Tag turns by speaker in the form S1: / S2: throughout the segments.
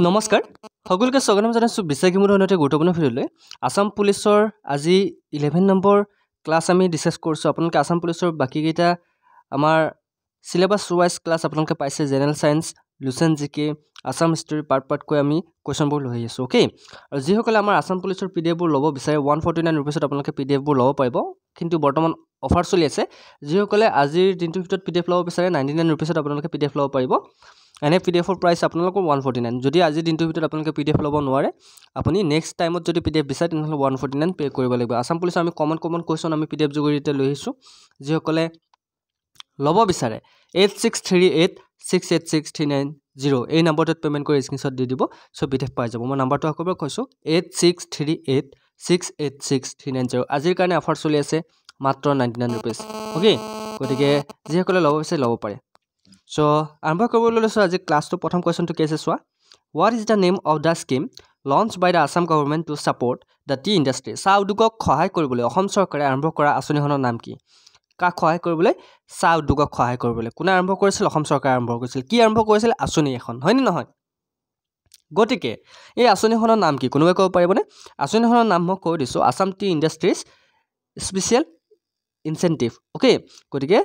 S1: নমস্কাৰ সকলোকে স্বাগতম জনাইছো বিশ্বাসী মোৰ অন্যতে গুৰুত্বপূৰ্ণ ভিডিঅ'লৈ আসাম পুলিচৰ আজি 11 নম্বৰ ক্লাছ আমি ডিসকাস কৰিছো আপোনালোকে আসাম পুলিচৰ বাকিকেইটা আমাৰ সিলেবাস ওয়াইজ ক্লাছ আপোনালোকে পাইছে জেনাৰেল সায়েন্স লুচেন জিকে আসাম হিষ্টৰী পাৰ্ট কৈ আমি কোৱেশ্চনবোৰ লৈ আছো ওকে আৰু যিসকলে আমাৰ আসাম পুলিচৰ পিডিএফ বোৰ ল'ব বিচাৰে 149 ৰুপিছত আপোনালোকে পিডিএফ বোৰ ল'ব পাৰিব কিন্তু বৰ্তমান অফাৰ চলি আছে যিসকলে আজিৰ দিনটোৰ ভিতৰত পিডিএফ ল'ব বিচাৰে 99 ৰুপিছত আপোনালোকে পিডিএফ ল'ব পাৰিব এনে পিডিএফৰ প্ৰাইস আপোনালোকৰ 149 যদি আজি দিনটোৰ ভিতৰত আপোনালোকে পিডিএফ ল'ব নোৱাৰে আপুনি নেক্সট টাইমত যদি পিডিএফ বিচাৰে তেনেহলে 149 পে কৰিব লাগিব আসাম পুলিচৰ আমি কমন কোৱেশ্চন আমি পিডিএফ জৰিয়তে লৈ আহিছো যিসকলে ল'ব বিচাৰে 8638686390 এই নম্বৰটোত পেমেন্ট কৰি স্ক্ৰিনশ্বট দি দিব সো পিডিএফ পাই যাব মই নম্বৰটো আকবাৰ কৈছো 8638686390 আজিৰ কাৰণে অফাৰ চলি আছে মাত্ৰ 99 ৰুপিস ওকে গতিকে যিসকলে ল'ব বিচাৰে ল'ব পাৰে So, আৰম্ভ কৰিবলৈ লৈছো আজি ক্লাছটো প্ৰথম কোৱেশ্চনটো কি আছে সোৱা What is the name of the scheme launched by the Assam government to support the tea industry? চাহ উদ্যোগক সহায় কৰিবলৈ অসম চৰকাৰে আৰম্ভ কৰা আঁচনিখনৰ নাম কি? কাক সহায় কৰিবলৈ চাহ উদ্যোগক সহায় কৰিবলৈ কোনে আৰম্ভ কৰিছিল অসম চৰকাৰে আৰম্ভ কৰিছিল কি আৰম্ভ কৰিছিল আঁচনি এখন হয় নে নহয় গতিকে এই আঁচনিখনৰ নাম কি কোনোবাই ক'ব পাৰিবনে আঁচনিখনৰ নাম মই কৈ দিছো Assam T industries special incentive okay গতিকে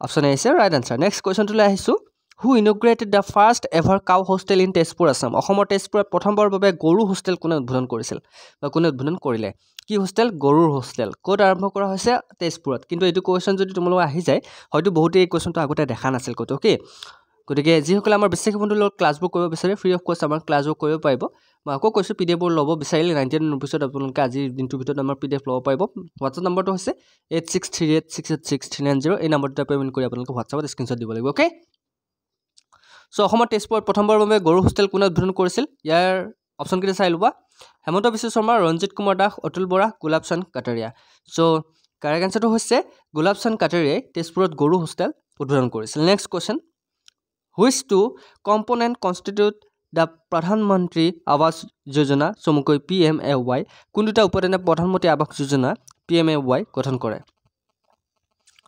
S1: Option A is the right answer. Next question to lahisu. Who inaugurated the first ever cow hostel in Tezpur, Assam? Ohomor Tezpur prothombar babe goru hostel kone udbodhon korisil ba kone udbodhon korile. Ki hostel gorur hostel. Kod arambho kora hoise Tezpurat. Kintu etu question jodi tumolok ahi jay, hoyto bohote ei question to agote dekha nasil kote. Okay. গতিকে যিসকলে আমাৰ বিশ্বাসী বন্ধুৰ লগত ক্লাছবোৰ কৰিব বিচাৰে free of কষ্ট আমাৰ ক্লাছবোৰ কৰিব পাৰিব মই আকৌ কৈছো পিডিএফ বোৰ ল'ব বিচাৰিলে 99 ৰুপিছত আপোনালোকে আজি দিনটোৰ ভিতৰত আমাৰ পিডিএফ ল'ব পাৰিব হোৱাটছআপ নম্বৰটো হৈছে 8638686390 এই নম্বৰটো পেমেন্ট কৰি আপোনালোকে হোৱাটছআপত স্ক্ৰিনশ্বট দিব লাগিব ওকে সো অসমৰ টেষ্টপোৰ্ট প্ৰথমবাৰৰ বাবে গৰু হোষ্টেল কোনে উদ্বোধন কৰিছিল ইয়াৰ অপচন কেইটা চাই লবা হেমন্ত বিশ্ব শৰ্মা ৰঞ্জিত কুমাৰ দাস অতুল বৰা গুলাবচন কাটাৰিয়া সো কাৰেক্ট আনসাৰটো হৈছে গুলাবচন কাটাৰিয়াই টেষ্টপোৰ্ট গৰু হোষ্টেল উদ্বোধন কৰিছিল next question Which two component constitute the Pradhan Mantri Awas Yojana চমুকৈ PMAY কোনটা উপাদানে প্ৰধান মন্ত্ৰী আৱাস যোজনা PMAY গঠন কৰে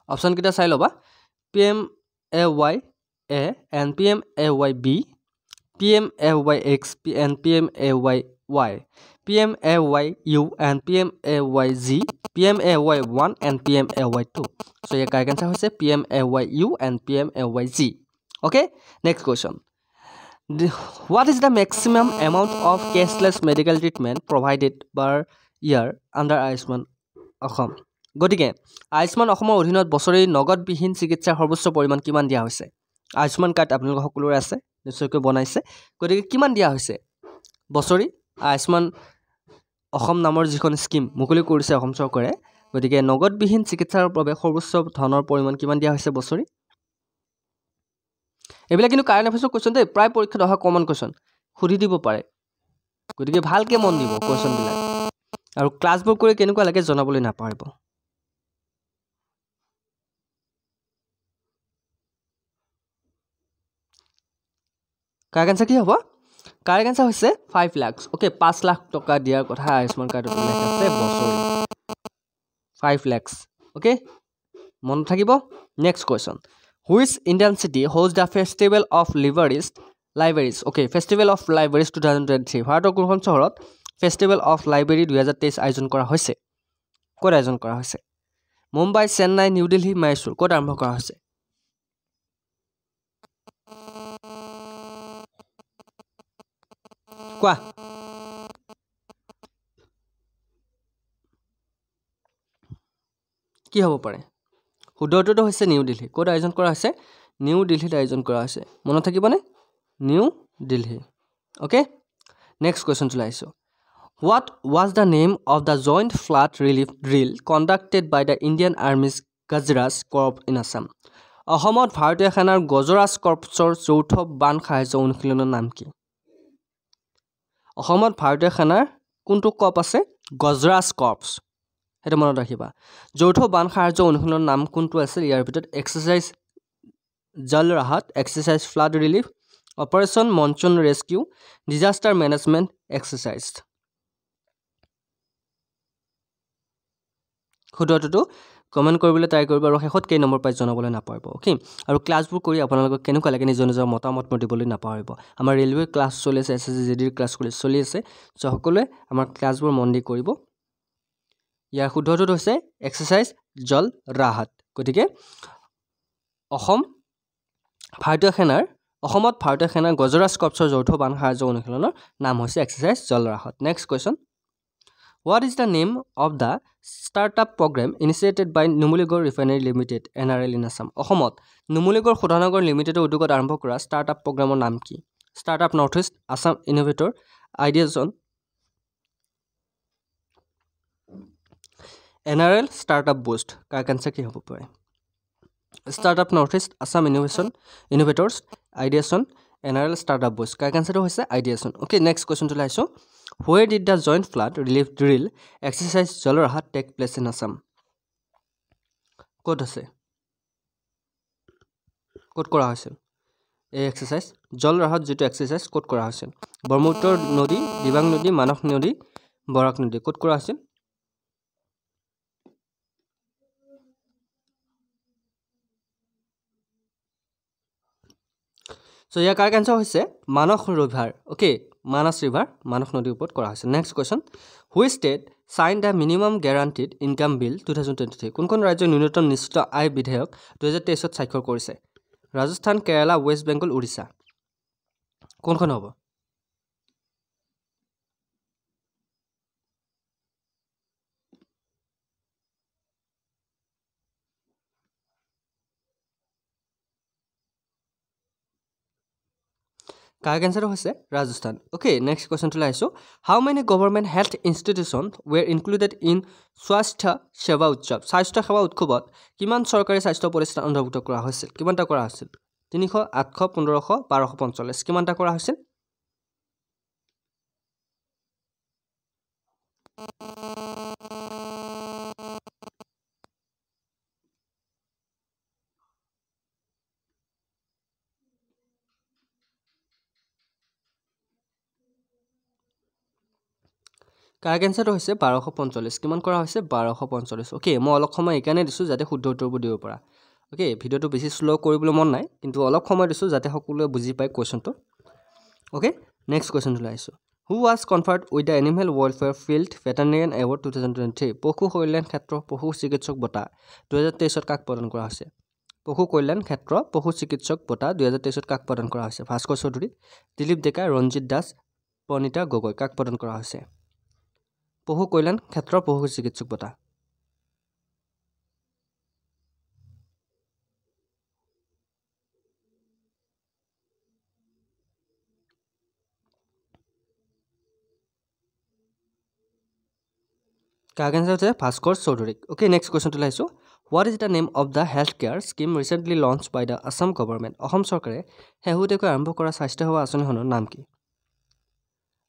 S1: অপচন কিটা চাই লবা PMAY A and PMAY B PMAY X and PMAY Y PMAY U and PMAY Z PMAY 1 and PMAY 2 so year correct answer হৈছে PMAY U and PMAY Z Okay, next question. What is the maximum amount of cashless medical treatment provided per year under Ayushman Assam? গতিকে আয়ুষ্মান অসমৰ অধীনত বছৰি নগদবিহীন চিকিৎসাৰ সৰ্বোচ্চ পৰিমাণ কিমান দিয়া হৈছে আয়ুষ্মান কাৰ্ড আপোনালোক সকলোৰে আছে নিশ্চয়কৈ বনাইছে গতিকে কিমান দিয়া হৈছে বছৰি আয়ুষ্মান অসম নামৰ যিখন স্কিম মুকলি কৰিছে অসম চৰকাৰে গতিকে নগদবিহীন চিকিৎসাৰ বাবে সৰ্বোচ্চ ধনৰ পৰিমাণ কিমান দিয়া হৈছে বছৰি এবিলা কিন্তু কাৰেন্ট অফাৰেছৰ কোৱেশ্চন দে প্ৰায় পৰীক্ষাত অহা কমন কোৱেশ্চন খুদি দিব পাৰে গতিকে ভালকে মন দিব কোৱেশ্চন বিলাক আৰু ক্লাছবোৰ কৰি কেনেকুৱা লাগে জনাবলৈ নাপাৰিব কাৰেক্ট আনসাৰ কি হ'ব কাৰেক্ট আনসাৰ হৈছে 5 লাখ ওকে 5 লাখ টকা দিয়াৰ কথা আয়ুষ্মান কাৰ্ডত উল্লেখ আছে বছৰি 5 লাখ ওকে মন থাকিব next question Which Indian city hosts the Festival of Libraries? Okay, Festival of Libraries 2023. ভাৰতৰ কোনখন চহৰত Festival of Library 2023 আয়োজন কৰা হৈছে? ক'ত আয়োজন কৰা হৈছে? মুম্বাই, চেন্নাই, নিউ দিল্লী, মাইসুৰ ক'ত আৰম্ভ কৰা হৈছে? কোৱা? কি হ'ব পাৰে? শুদ্ধটো হৈছে নিউ দিল্লী ক'ত আয়োজন কৰা হৈছে নিউ দিল্লীত আয়োজন কৰা হৈছে মনত থাকিবনে New Delhi okay next question চলাইছো What was the name of the joint flood relief drill conducted by the Indian Army's Gajraj Corps in Assam অসমত ভাৰতীয় সেনাৰ গজৰাজ কৰ্পছৰ চৌথ বান সাহায্য অনুশীলনৰ নাম কি অসমত ভাৰতীয় সেনাৰ কোনটো কৰ্প আছে গজৰাজ কৰ্পছ এটা মনত ৰাখিবা যৌথ বান সাহায্য অনুশীলনৰ নাম কোনটো আছে ইয়াৰ ভিতৰত exercise Jal Rahat exercise flood relief operation monsoon rescue disaster management exercise শুদ্ধটো কমেণ্ট কৰিবলৈ ট্ৰাই কৰিব আৰু শেষত কেই নম্বৰ পাই জনাবলৈ নাপাহৰিব অ'কে আৰু ক্লাছবোৰ কৰি আপোনালোকক কেনেকুৱা লাগে নিজৰ নিজৰ মতামত দিবলৈ নাপাহৰিব আমাৰ ৰেলৱে ক্লাছ চলি আছে SSC GD ক্লাছ চলি আছে চ' সকলোৱে আমাৰ ক্লাছবোৰ মন দি কৰিব ইয়াৰ শুদ্ধটো হৈছে এক্সাৰচাইজ জল ৰাহাত গতিকে অসমত ভাৰতীয় সেনাৰ গজৰাজ কৰ্পছৰ যৌথ বান সাহায্য অনুশীলনৰ নাম হৈছে exercise Jal Rahat next question What is the name of the startup program initiated by Numuligor Refinery Limited NRL in Assam? অসমত নুমলীগড় শোধনাগাৰ লিমিটেডৰ উদ্যোগত আৰম্ভ কৰা ষ্টাৰ্টআপ প্ৰগ্ৰামৰ নাম কি startup north east Assam innovator ideathon NRL startup boost correct answer কি হ'ব পাৰে startup north east Assam innovators ideathon NRL startup boost correct কেঞ্চাৰটো হৈছে আইডিয়াজন অ'কে নেক্সট কুৱেশ্যনটো লাইছোঁ Where did the joint flood relief drill exercise Jal Rahat take place in Assam? ক'ত আছে ক'ত কৰা হৈছিল এই এক্সাৰচাইজ জল ৰাহত যেটো এক্সাৰচাইজ ক'ত কৰা হৈছিল ব্ৰহ্মপুত্ৰ নদী দিবাং নদী মানস নদী বৰাক নদী ক'ত কৰা হৈছিল So ইয়াৰ কাৰ কেঞ্চাৰ হৈছে Manas river okay Manas river Manas নদীৰ ওপৰত কৰা হৈছে next question which state sign the minimum guaranteed income bill 2023 কোনখন ৰাজ্যৰ ন্যূনতম নিশ্চিত আয় বিধেয়ক 2023 স্বাক্ষৰ কৰিছে ৰাজস্থান কেৰালা ৱেষ্ট বেংগল উৰিষ্যা কোনখন হ'ব কাৰ কেঞ্চাৰ হৈছে ৰাজস্থান অ'কে নেক্সট কুৱেশ্যনটো লাইছোঁ how many government health institution were included in Swasthya Seva উৎসৱ স্বাস্থ্য সেৱা উৎসৱত কিমান চৰকাৰী স্বাস্থ্য প্ৰতিষ্ঠান অন্তৰ্ভুক্ত কৰা হৈছিল কিমানটা কৰা হৈছিল 300 800 1500 1245 কিমানটা কৰা হৈছিল কাৰ কেঞ্চাৰটো হৈছে 1245 কিমান কৰা হৈছে 1245 অ'কে মই অলপ সময় এইকাৰণে দিছোঁ যাতে শুদ্ধ উত্তৰবোৰ দিব পৰা অ'কে ভিডিঅ'টো বেছি শ্ল' কৰিবলৈ মন নাই কিন্তু অলপ সময় দিছোঁ যাতে সকলোৱে বুজি পায় কুৱেশ্যনটো অ'কে নেক্সট কুৱেশ্যনটো লাইছোঁ who was conferred with the animal welfare field veterinarian award 2023 পশু কল্যাণ ক্ষেত্ৰ পশু চিকিৎসক বঁটা 2023 কাক প্ৰদান কৰা হৈছে পশু কল্যাণ ক্ষেত্ৰ পশু চিকিৎসক বঁটা 2023 কাক প্ৰদান কৰা হৈছে ভাস্কৰ চৌধুৰী দিলীপ ডেকা ৰঞ্জিত দাস প্ৰণীতা গগৈ কাক প্ৰদান কৰা হৈছে পশু কল্যাণ ক্ষেত্ৰ পশু চিকিৎসক বঁটা কাৰ কেঞ্চাৰ হৈছে ভাস্কৰ চৌধুৰী অ'কে নেক্সট কুৱেশ্যনটো লাইছোঁ what is the name of the health care scheme recently launch by the Assam government Assam চৰকাৰে শেহতীয়াকৈ আৰম্ভ কৰা স্বাস্থ্যসেৱা আঁচনিখনৰ নাম কি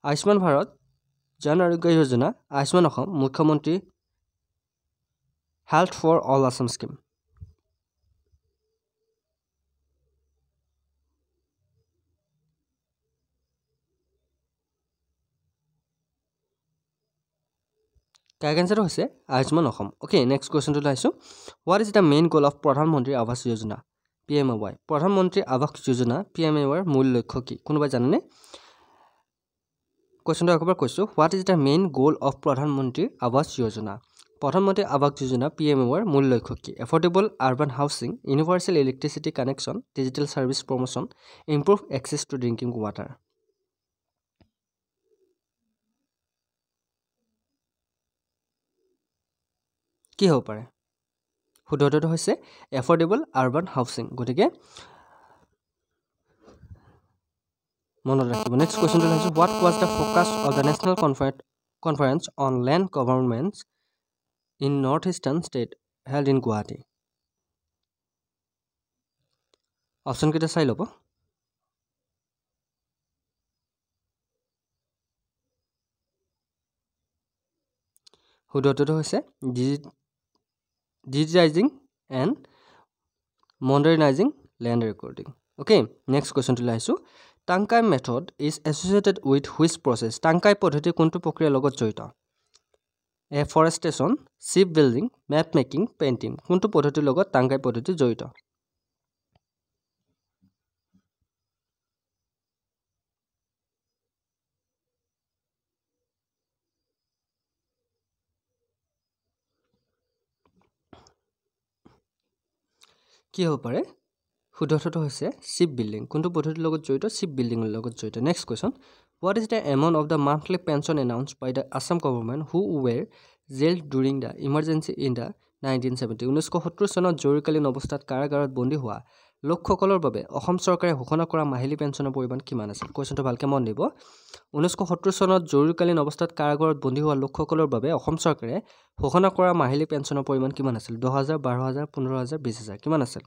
S1: Ayushman Bharat Jan Arogya Yojana Ayushman Asom Mukhyamantri health for all Assam scheme কাৰ কেঞ্চাৰটো হৈছে আয়ুষ্মান অসম অ'কে নেক্সট কুৱেশ্যনটো লাইছোঁ what is the main goal of Pradhan Mantri Awas Yojana PMAY প্ৰধানমন্ত্ৰী আৱাস যোজনা PMAYৰ মূল লক্ষ্য কি কোনোবাই জানেনে কুৱেশ্যনটো একবাৰ কৈছোঁ what is the main goal of Pradhan Mantri Awas যোজনা প্ৰধানমন্ত্ৰী আৱাস যোজনা PMAYৰ মূল লক্ষ্য কি affordable urban housing universal electricity connection digital service promotion improve access to drinking water কি হ'ব পাৰে শুদ্ধটো হৈছে এফৰ্ডেবল আৰ্বান হাউচিং গতিকে মনত ৰাখিব নেক্সট কুৱেশ্যনটো হৈছে what was the focus of the national conference on land governments in north eastern state held in Guwahati অপশ্যনকেইটা চাই ল'ব শুদ্ধটো হৈছে digitising and modernising land recording okay next কুৱেশ্যনটো লাইছোঁ Tangkai method is associated with which process Tangkai পদ্ধতি কোনটো প্ৰক্ৰিয়াৰ লগত জড়িত afforestation, ship building, map making, painting কোনটো পদ্ধতিৰ লগত টাংগাই পদ্ধতি জড়িত? কি হ'ব পাৰে? শুদ্ধটো হৈছে শ্বিপ বিল্ডিং। কোনটো পদ্ধতিৰ লগত জড়িত? শ্বিপ বিল্ডিঙৰ লগত জড়িত। Next question, what is the amount of the monthly pension announced by the Assam government who were jailed during the emergency in the 1970? 1970 চনত জৰুৰীকালীন অৱস্থাত কাৰাগাৰত বন্দী হোৱা লোকসকলৰ বাবে অসম চৰকাৰে ঘোষণা কৰা মাহিলী পেঞ্চনৰ পৰিমাণ কিমান আছিল? কুৱেশ্যনটো ভালকৈ মন দিব। 1970 চনত জৰুৰীকালীন অৱস্থাত কাৰাগাৰত বন্দী হোৱা লোকসকলৰ বাবে অসম চৰকাৰে ঘোষণা কৰা মাহিলী পেঞ্চনৰ পৰিমাণ কিমান আছিল? 10,000, 12,000, 15,000, 20,000 কিমান আছিল?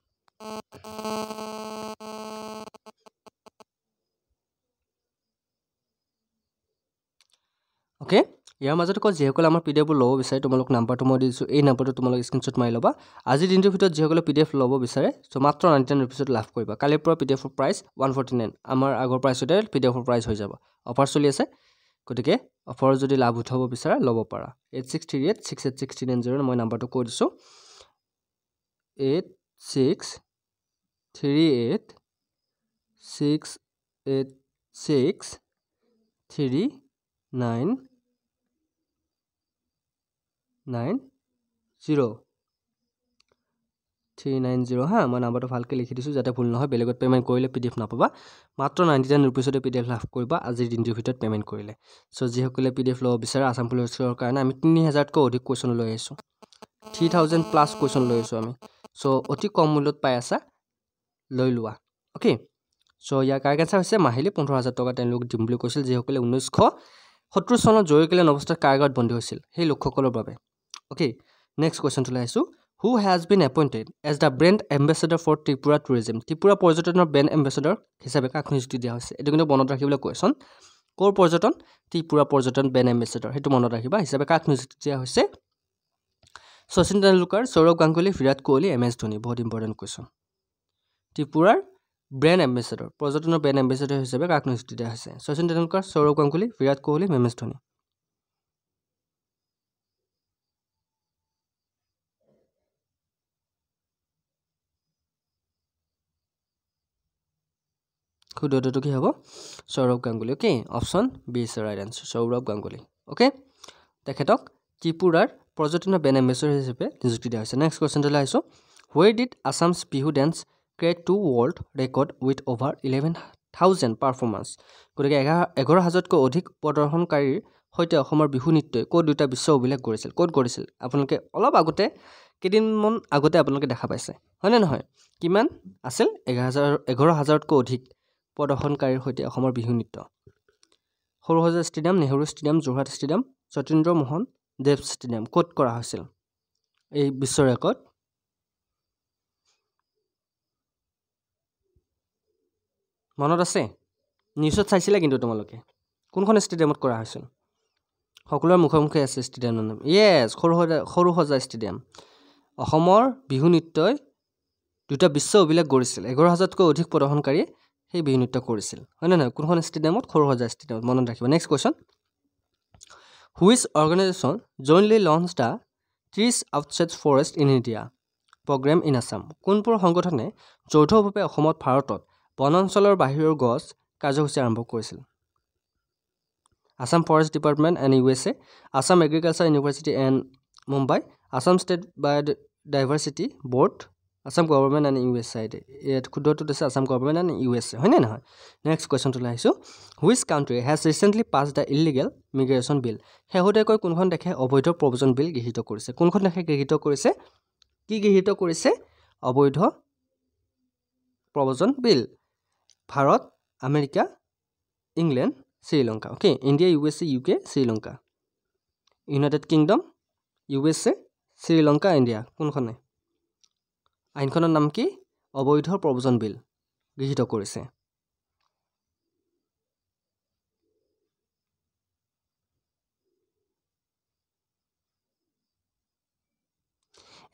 S1: অ'কে, ইয়াৰ মাজতে কয় যিসকলে আমাৰ PDF ল'ব বিচাৰে তোমালোক নাম্বাৰটো মই দিছোঁ, এই নাম্বাৰটো তোমালোক স্ক্ৰীনশ্বট মাৰি ল'বা। আজিৰ দিনটোৰ ভিতৰত যিসকলে PDF ল'ব বিচাৰে চ' মাত্ৰ 99 ৰুপিছত লাভ কৰিবা। কালিৰ পৰা PDFৰ প্ৰাইচ 149, আমাৰ আগৰ প্ৰাইচতে PDFৰ প্ৰাইচ হৈ যাব। অফাৰ চলি আছে, গতিকে অফাৰ যদি লাভ উঠাব বিচাৰা ল'ব পাৰা। 8638686990 মই নাম্বাৰটো কৈ দিছোঁ, 8638686390 390 হা, মই নাম্বাৰটো ভালকৈ লিখি দিছোঁ যাতে ভুল নহয়। বেলেগত পে'মেণ্ট কৰিলে PDF নাপাবা, মাত্ৰ 99 ৰুপিছতে PDF লাভ কৰিবা আজিৰ দিনটোৰ ভিতৰত পে'মেণ্ট কৰিলে। চ' যিসকলে PDF ল'ব বিচাৰে আছাম পুলিচৰ কাৰণে আমি 3000তকৈ অধিক কুৱেশ্যন লৈ আহিছোঁ, 3000+ কুৱেশ্যন লৈ আহিছোঁ আমি। চ' অতি কম মূল্যত পাই আছা, লৈ লোৱা। অ'কে, চ' ইয়াৰ কাৰেক্ট এনচাৰ হৈছে মাহিলী 15,000 টকা তেওঁলোক দিম বুলি কৈছিল যিসকলে 1970 চনত জৰুৰীকালীন অৱস্থাত কাৰাগাৰত বন্দী হৈছিল সেই লোকসকলৰ বাবে। অ'কে, নেক্সট কুৱেশ্যনটোলৈ আহিছোঁ, who has been appointed as the brand ambassador for Tripura tourism? Tripura পৰ্যটনৰ ব্ৰেণ্ড এম্বেচেডৰ হিচাপে কাক নিযুক্তি দিয়া হৈছে? এইটো কিন্তু মনত ৰাখিবলৈ কুৱেশ্যন। ক'ৰ পৰ্যটন? ত্ৰিপুৰা পৰ্যটন ব্ৰেণ্ড এম্বেচেডৰ, সেইটো মনত ৰাখিবা। হিচাপে কাক নিযুক্তি দিয়া হৈছে? শচীন তেণ্ডুলকাৰ, সৌৰভ গাংগুলী, বিৰাট কোহলি, MS ধোনী। বহুত ইম্পৰ্টেণ্ট কুৱেশ্যন। ত্ৰিপুৰাৰ ব্ৰেণ্ড এম্বেচেডৰ, পৰ্যটনৰ ব্ৰেণ্ড এম্বেচেডৰ হিচাপে কাক নিযুক্তি দিয়া হৈছে? শচীন তেণ্ডুলকাৰ, সৌৰভ গাংগুলী, বিৰাট কোহলি, MS ধোনী। শুদ্ধটো কি হ'ব? Sourav Ganguly. Okay, option B is right answer, Sourav Ganguly. Okay, তেখেতক ত্ৰিপুৰাৰ পৰ্যটনৰ ব্ৰেণ্ড এম্বেচেডৰ হিচাপে নিযুক্তি দিয়া হৈছে। নেক্সট কুৱেশ্যনটোলৈ আহিছোঁ, where did Assam's Bihu dance create 2 world record with over 11,000 performance? গতিকে 11,000তকৈ অধিক প্ৰদৰ্শনকাৰীৰ সৈতে অসমৰ বিহু নৃত্যই ক'ত 2টা বিশ্ব অভিলেখ কৰিছিল? ক'ত কৰিছিল? আপোনালোকে অলপ আগতে কেইদিনমান আগতে আপোনালোকে দেখা পাইছে, হয়নে নহয়? কিমান আছিল? 11,000তকৈ অধিক প্ৰদৰ্শনকাৰীৰ সৈতে অসমৰ বিহু নৃত্য। Sarusajai stadium, Nehru stadium, Jorhat stadium, Satindra Mohan Dev stadium, ক'ত কৰা হৈছিল এই বিশ্ব ৰেকৰ্ড? মনত আছে? নিউজত চাইছিলে কিন্তু তোমালোকে কোনখন ষ্টেডিয়ামত কৰা হৈছিল? সকলোৰে মুখে আছে ষ্টেডিয়ামৰ নাম। য়েছ, সৰুসজাই ষ্টেডিয়াম। অসমৰ বিহু নৃত্যই 2টা বিশ্ব অভিলেখ গঢ়িছিল। 11,000তকৈ অধিক প্ৰদৰ্শনকাৰীয়ে সেই বিহু নৃত্য কৰিছিল, হয়নে নহয়? কোনখন ষ্টেডিয়ামত? সৰুসজাই ষ্টেডিয়ামত, মনত ৰাখিবা। Next question, which organisation jointly launch the trees outside forest in India programme in Assam? কোনবোৰ সংগঠনে যৌথভাৱে অসমত ভাৰতত বনাঞ্চলৰ বাহিৰৰ গছ কাৰ্যসূচী আৰম্ভ কৰিছিল? Assam forest department and USA, Assam agriculture university and Mumbai, Assam state biodiversity board, Assam government and USA। ইয়াত শুদ্ধটো দিছে আছাম গভৰ্ণমেণ্ট এণ্ড USA, হয়নে নহয়? নেক্সট কুৱেশ্যনটোলৈ আহিছোঁ, which country has recently pass the illegal migration bill? শেহতীয়াকৈ কোনখন দেশে অবৈধ প্ৰব্ৰজন বিল গৃহীত কৰিছে? কোনখন দেশে গৃহীত কৰিছে? কি গৃহীত কৰিছে? অবৈধ প্ৰব্ৰজন bill. Bharat, America, England, Sri Lanka. Okay, India, USA, UK, Sri Lanka. United Kingdom, USA, Sri Lanka, India. কোনখনে? আইনখনৰ নাম কি? অবৈধ প্ৰব্ৰজন বিল গৃহীত কৰিছে।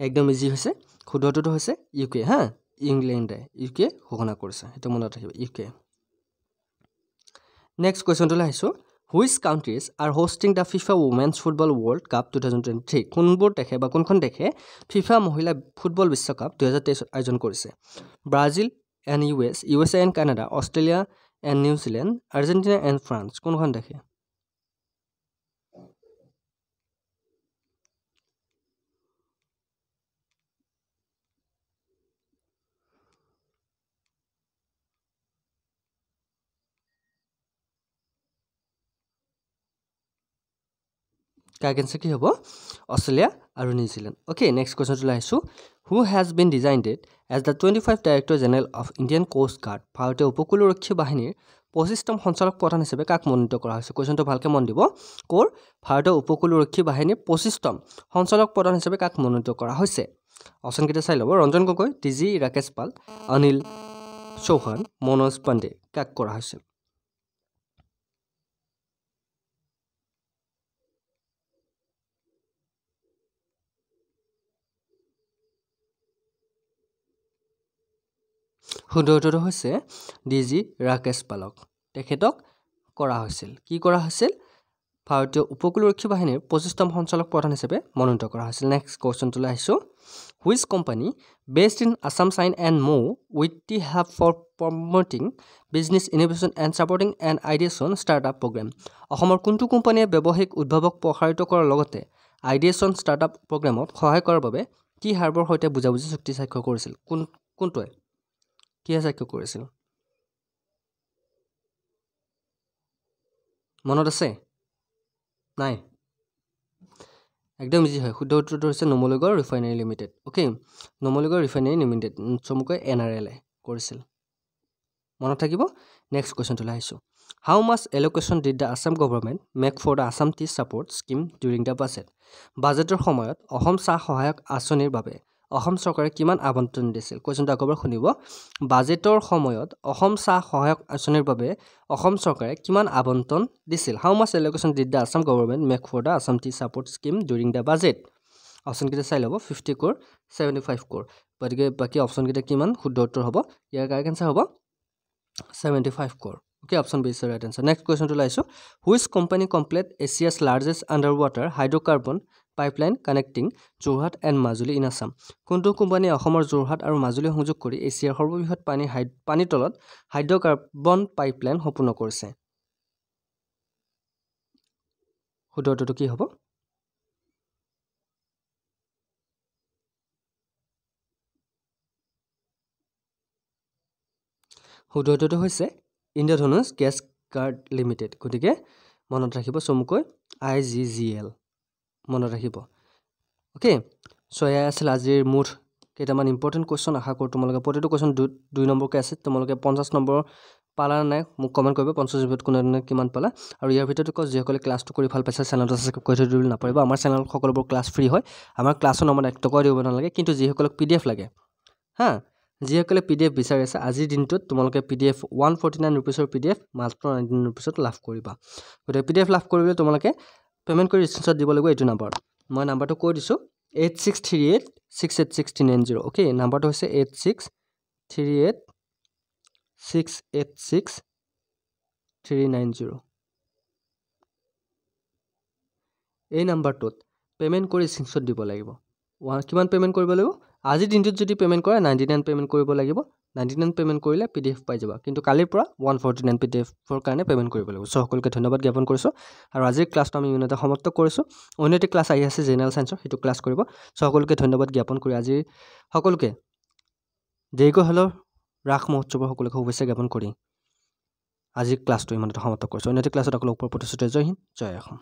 S1: একদম ইজি হৈছে, শুদ্ধটো হৈছে UK হা, ইংলেণ্ডে UK ঘোষণা কৰিছে, সেইটো মনত ৰাখিব, UK। নেক্সট কুৱেশ্যনটোলৈ আহিছোঁ, Which countries are hosting the FIFA Women's Football World Cup 2023? কোনবোৰ দেশে বা কোনখন দেশে FIFA মহিলা ফুটবল বিশ্বকাপ 2023 আয়োজন কৰিছে? Brazil and US, USA and Canada, Australia and New Zealand, Argentina and France. কোনখন দেশে? কাক এনসার কি হবো? অস্ট্রেলিয়া আৰু নিউজিল্যান্ড। ওকে, নেক্সট কোয়েশ্চন চলে আহিছো। Who has been designed as the 25 director general of Indian coast guard? ভাৰতীয় উপকূলৰক্ষী বাহিনীৰ 25তম সঞ্চালক প্ৰধান হিচাপে কাক মনোনীত কৰা হৈছে? কোয়েশ্চনটো ভালকৈ মন দিব। ক'ৰ? ভাৰতীয় উপকূলৰক্ষী বাহিনীৰ 25তম সঞ্চালক প্ৰধান হিচাপে কাক মনোনীত কৰা হৈছে? অপশ্যনকেইটা চাই ল'ব। ৰঞ্জন গগৈ, ডিজি ৰাকেশ পাল, অনিল চৌহান, মনোজ পাণ্ডে। কাক কৰা হৈছে? শুদ্ধ উত্তৰটো হৈছে ডিজি ৰাকেশ পালক। তেখেতক কৰা হৈছিল। কি কৰা হৈছিল? ভাৰতীয় উপকূলৰক্ষী বাহিনীৰ 25তম সঞ্চালক প্ৰধান হিচাপে মনোনীত কৰা হৈছিল। নেক্সট কুৱেশ্যনটোলৈ আহিছোঁ। Which company based in Assam sign and MoU with the hub for promoting business innovation and supporting and ideation startup programme? অসমৰ কোনটো কোম্পানীয়ে ব্যৱসায়িক উদ্ভাৱক প্ৰসাৰিত কৰাৰ লগতে আইডিয়েশ্যন ষ্টাৰ্টআপ প্ৰগ্ৰেমত সহায় কৰাৰ বাবে কি হাৰ্বৰ সৈতে বুজাবুজি চুক্তি স্বাক্ষৰ কৰিছিল? কোনটোৱে কিহে স্বাক্ষৰ কৰিছিল? মনত আছে? নাই? একদম ইজি হয়। শুদ্ধ উত্তৰটো হৈছে Numaligarh refinery limited. Okay, Numaligarh refinery limited চমুকৈ NRLয়ে কৰিছিল। মনত থাকিব। নেক্সট কুৱেশ্যনটোলৈ আহিছোঁ। How much allocation did the Assam government make for the Assam tea support scheme during the budget? বাজেটৰ সময়ত অসম চাহ সহায়ক আঁচনিৰ বাবে অসম চৰকাৰে কিমান আবণ্টন দিছিল? কুৱেশ্যনটো আকৌ শুনিব। বাজেটৰ সময়ত অসম চাহ সহায়ক আঁচনিৰ বাবে অসম চৰকাৰে কিমান আবণ্টন দিছিল? How much allocation did the Assam government make for the Assam tea support scheme during the budget? অপশ্যনকেইটা চাই ল'ব। 50 crore, 75 crore। গতিকে বাকী অপশ্যনকেইটা কিমান? শুদ্ধ উত্তৰ হ'ব। ইয়াৰ কাৰেক্ট এনচাৰ হ'ব 75 crore। Okay, option B is the right answer. Next কুৱেশ্যনটোলৈ আহিছোঁ। Which company complete Asia's largest underwater hydrocarbon pipeline connecting Jorhat and Majuli in Assam? কোনটো কোম্পানীয়ে অসমৰ যোৰহাট আৰু মাজুলী সংযোগ কৰি এছিয়াৰ সৰ্ববৃহৎ পানীৰ তলত হাইড্ৰ'কাৰ্বন পাইপলাইন সম্পূৰ্ণ কৰিছে? শুদ্ধ উত্তৰটো কি হ'ব? শুদ্ধ উত্তৰটো হৈছে ইন্দ্ৰধনুষ গেছ গাৰ্ড লিমিটেড। গতিকে মনত ৰাখিব চমুকৈ IGGL মনত ৰাখিব। অ'কে, চ' এয়াই আছিল আজিৰ মুঠ কেইটামান ইম্পৰ্টেণ্ট কুৱেশ্যন। আশা কৰোঁ তোমালোকে প্ৰতিটো কুৱেশ্যন 2 নম্বৰকৈ আছে। তোমালোকে 50 নম্বৰ পালা নাই মোক কমেণ্ট কৰিব। 50 ভিতৰত কোনে কিমান পালা। আৰু ইয়াৰ ভিতৰত যিসকলে ক্লাছটো কৰি ভাল পাইছে চেনেলটো ছাবস্ক্ৰাইব কৰি থৈ দিবলৈ নাপাৰিব। আমাৰ চেনেলত সকলোবোৰ ক্লাছ ফ্ৰী হয়। আমাৰ ক্লাছৰ নামত 1 টকাও দিব নালাগে। কিন্তু যিসকলক PDF লাগে, যিসকলে PDF বিচাৰি আছে, আজিৰ দিনটোত তোমালোকে PDF 149 ৰুপিছৰ PDF মাত্ৰ 99 ৰুপিছত লাভ কৰিবা। গতিকে PDF লাভ কৰিবলৈ তোমালোকে পে'মেণ্ট কৰি স্ক্ৰীনশ্বট দিব লাগিব এইটো নাম্বাৰত। মই নাম্বাৰটো কৈ দিছোঁ 8638686390। অ'কে, নাম্বাৰটো হৈছে 8638686390। এই নাম্বাৰটোত পে'মেণ্ট কৰি স্ক্ৰীনশ্বট দিব লাগিব। কিমান পে'মেণ্ট কৰিব লাগিব? আজিৰ দিনটোত যদি পে'মেণ্ট কৰে 99 পে'মেণ্ট কৰিব লাগিব। 99 পে'মেণ্ট কৰিলে PDF পাই যাবা। কিন্তু কালিৰ পৰা 149 PDFৰ কাৰণে পে'মেণ্ট কৰিব লাগিব। চ' সকলোকে ধন্যবাদ জ্ঞাপন কৰিছোঁ। আৰু আজিৰ ক্লাছটো আমি ইমানতে সমাপ্ত কৰিছোঁ। অন্য এটি ক্লাছ আহি আছে জেনেৰেল ছায়েন্সৰ, সেইটো ক্লাছ কৰিব। চ' সকলোকে ধন্যবাদ জ্ঞাপন কৰি আজিৰ সকলোকে দেৰিকৈ হ'লেও ৰাস মহোৎসৱৰ সকলোকে শুভেচ্ছা জ্ঞাপন কৰি আজিৰ ক্লাছটো ইমানতে সমাপ্ত কৰিছোঁ। অন্য এটি ক্লাছত আকৌ লগ পোৱাৰ প্ৰতিশ্ৰুতি। জয় হিন্দ, জয় অসম।